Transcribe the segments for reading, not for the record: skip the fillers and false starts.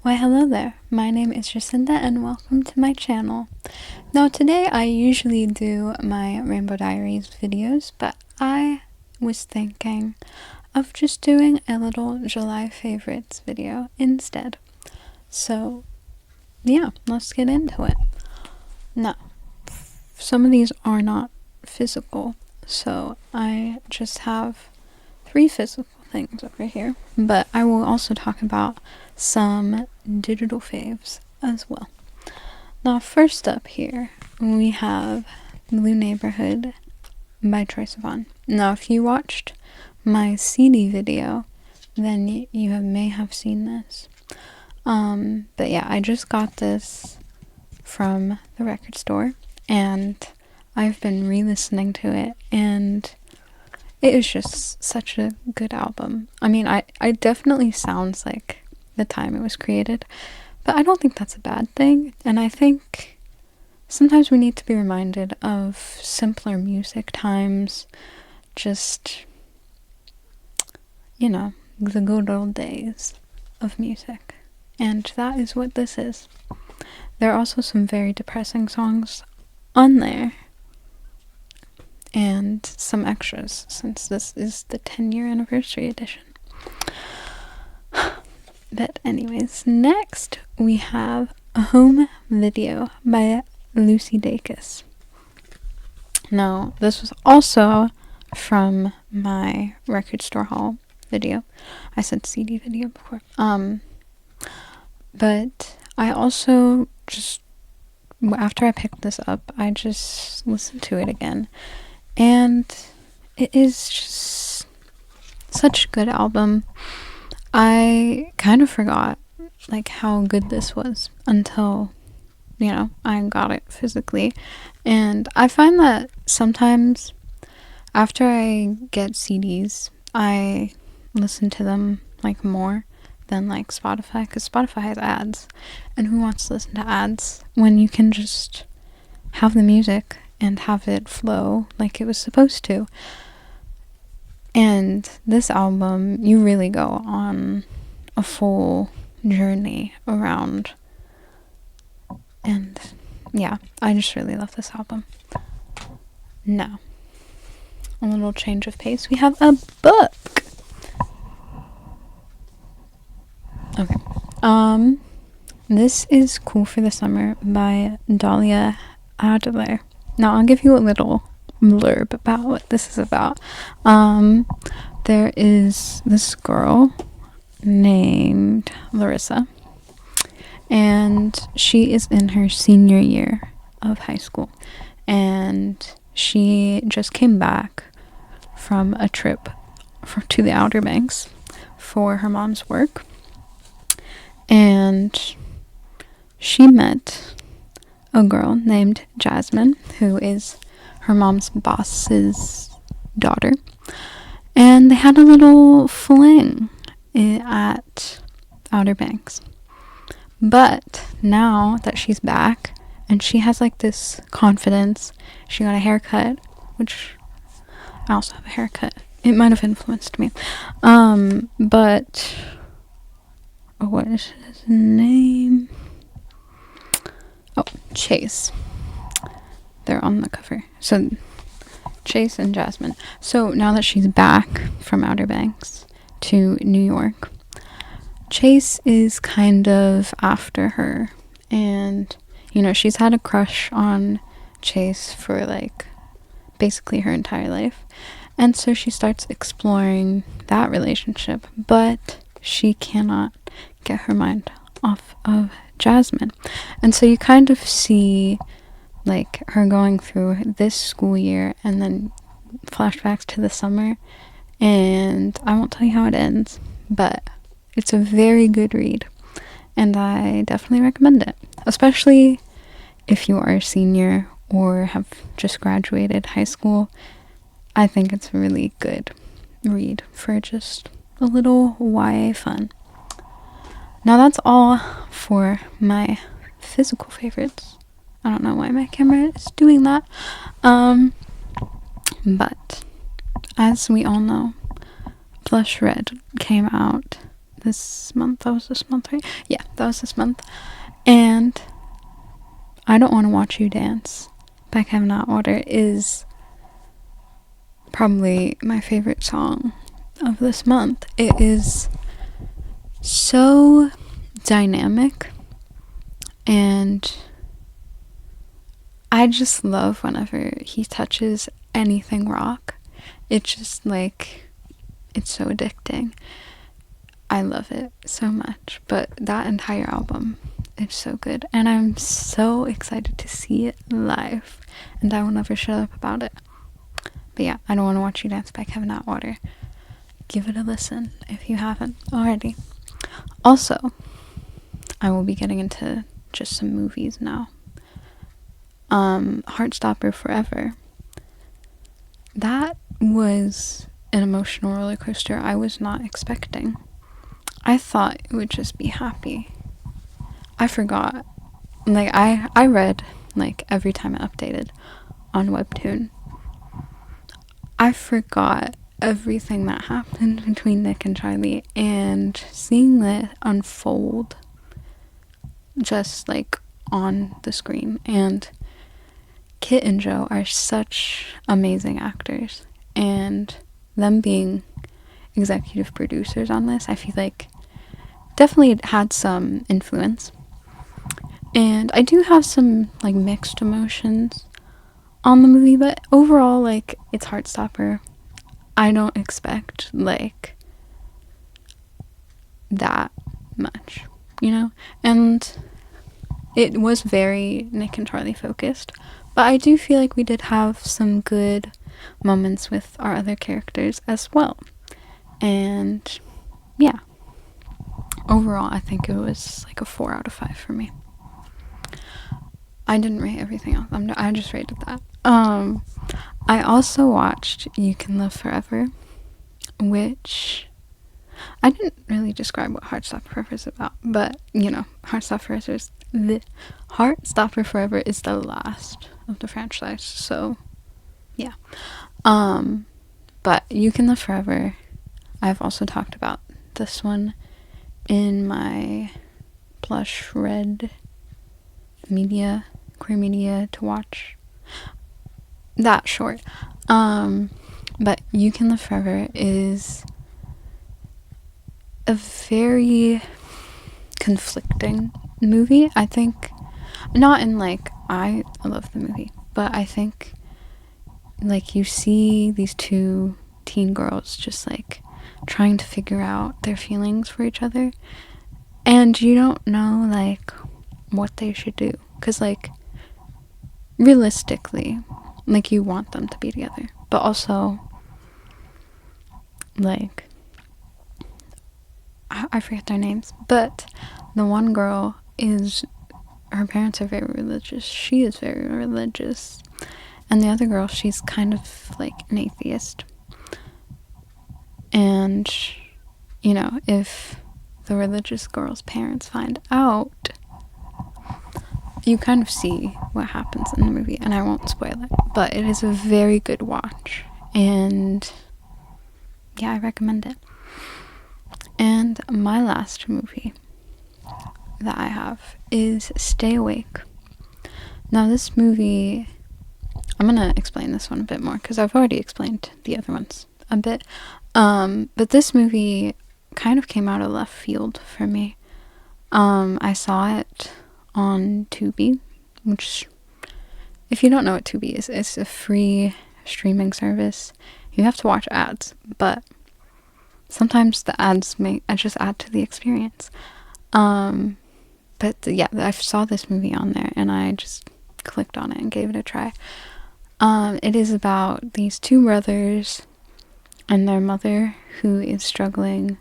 Why hello there, my name is Jacinda and welcome to my channel. Now today I usually do my Rainbow Diaries videos, but I was thinking of just doing a little July favorites video instead. So yeah, let's get into it. Now, some of these are not physical, so I just have 3 physical things over here, but I will also talk about some digital faves as well. Now, first up here, we have Blue Neighborhood by Troye Sivan. Now, if you watched my CD video, then you may have seen this. But yeah, I just got this from the record store, and I've been re-listening to it, and it is just such a good album. I mean, I definitely sounds like the time it was created, but I don't think that's a bad thing. And I think sometimes we need to be reminded of simpler music times, just, you know, the good old days of music. And that is what this is. There are also some very depressing songs on there, and some extras, since this is the 10-year anniversary edition. But anyways, next we have A Home Video by Lucy Dacus. Now, this was also from my record store haul video. I said CD video before. But I also just, after I picked this up, I just listened to it again. And it is just such a good album. I kind of forgot like how good this was until, you know, I got it physically. And I find that sometimes after I get CDs, I listen to them like more than like Spotify, because Spotify has ads, and who wants to listen to ads when you can just have the music and have it flow like it was supposed to? And this album, you really go on a full journey around, and yeah, I just really love this album. Now, a little change of pace, we have a book. Okay, this is Cool for the Summer by Dahlia Adler. Now, I'll give you a little blurb about what this is about. There is this girl named Larissa, and she is in her senior year of high school, and she just came back from a trip to the Outer Banks for her mom's work, and she met a girl named Jasmine, who is her mom's boss's daughter, and they had a little fling at Outer Banks. But now that she's back and she has like this confidence, she got a haircut, which I also have a haircut. It might have influenced me. But what is his name? Oh, Chase. They're on the cover. So Chase and Jasmine. So now that she's back from Outer Banks to New York, Chase is kind of after her, and you know, she's had a crush on Chase for like basically her entire life, and so she starts exploring that relationship, but she cannot get her mind off of Jasmine. And so you kind of see like her going through this school year and then flashbacks to the summer, and I won't tell you how it ends, but it's a very good read, and I definitely recommend it, especially if you are a senior or have just graduated high school. I think it's a really good read for just a little YA fun. Now that's all for my physical favorites. I don't know why my camera is doing that. But as we all know, Blush Red came out this month. That was this month, right? Yeah, that was this month. And I Don't Want to Watch You Dance by kevinatwater is probably my favorite song of this month. It is so dynamic, and I just love whenever he touches anything rock. It's just like, it's so addicting. I love it so much. But that entire album, it's so good, and I'm so excited to see it live, and I will never shut up about it. But yeah, I Don't Want to Watch You Dance by kevinatwater. Give it a listen if you haven't already. Also, I will be getting into just some movies now. Heartstopperforever. That was an emotional roller coaster I was not expecting. I thought it would just be happy. I forgot. Like, I read, like, every time it updated on Webtoon. I forgot everything that happened between Nick and Charlie, and seeing that unfold just, like, on the screen. And Kit and Joe are such amazing actors, and them being executive producers on this, I feel like definitely had some influence. And I do have some, like, mixed emotions on the movie, but overall, like, it's Heartstopper. I don't expect, like, that much, you know? And it was very Nick and Charlie focused, but I do feel like we did have some good moments with our other characters as well. And yeah, overall, I think it was like a 4 out of 5 for me. I didn't rate everything else. I just rated that. I also watched You Can Live Forever, which I didn't really describe what Heartstopper is about, but you know, Heartstopper Forever is the last of the franchise, so yeah. But You Can Live Forever, I've also talked about this one in my Blush Red queer media to watch, that short. But You Can Live Forever is a very conflicting movie. I think, not in like, I love the movie, but I think, like, you see these two teen girls just like trying to figure out their feelings for each other, and you don't know like what they should do, because like realistically, like, you want them to be together, but also like, I forget their names, but the one girl her parents are very religious. She is very religious. And the other girl, she's kind of like an atheist. And, you know, if the religious girl's parents find out, you kind of see what happens in the movie, and I won't spoil it. But it is a very good watch, and yeah, I recommend it. And my last movie that I have is Stay Awake. Now, this movie, I'm gonna explain this one a bit more because I've already explained the other ones a bit. But this movie kind of came out of left field for me. I saw it on Tubi, which, if you don't know what Tubi is, it's a free streaming service. You have to watch ads, but sometimes the ads just add to the experience. But yeah, I saw this movie on there, and I just clicked on it and gave it a try. It is about these two brothers and their mother, who is struggling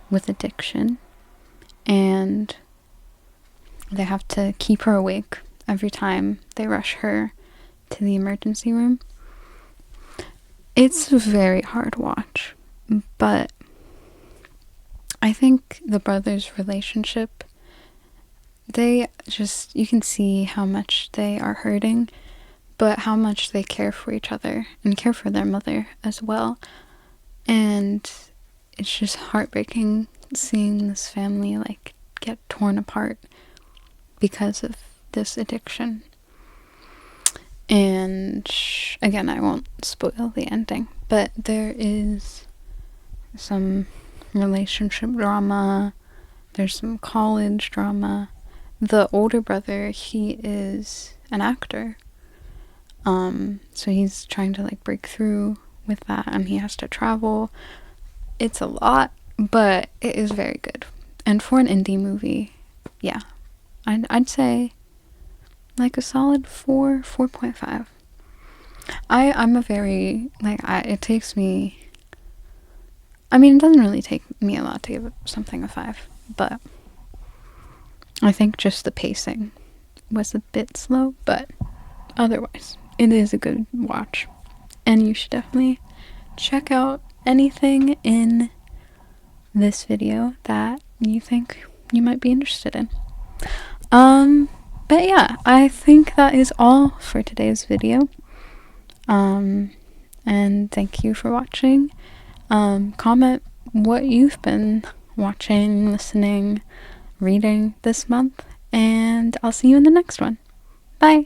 with addiction, and they have to keep her awake every time they rush her to the emergency room. It's a very hard watch, but I think the brothers' relationship, you can see how much they are hurting, but how much they care for each other and care for their mother as well. And it's just heartbreaking seeing this family like get torn apart because of this addiction. And again, I won't spoil the ending, but there is some relationship drama, there's some college drama. The older brother, he is an actor, so he's trying to like break through with that, and he has to travel. It's a lot, but it is very good. And for an indie movie, yeah, I'd say like a solid 4.5. I'm a very, like, it takes me, I mean, it doesn't really take me a lot to give something a 5, but I think just the pacing was a bit slow, but otherwise, it is a good watch. And you should definitely check out anything in this video that you think you might be interested in. But yeah, I think that is all for today's video. And thank you for watching. Comment what you've been watching, listening, reading this month, and I'll see you in the next one. Bye!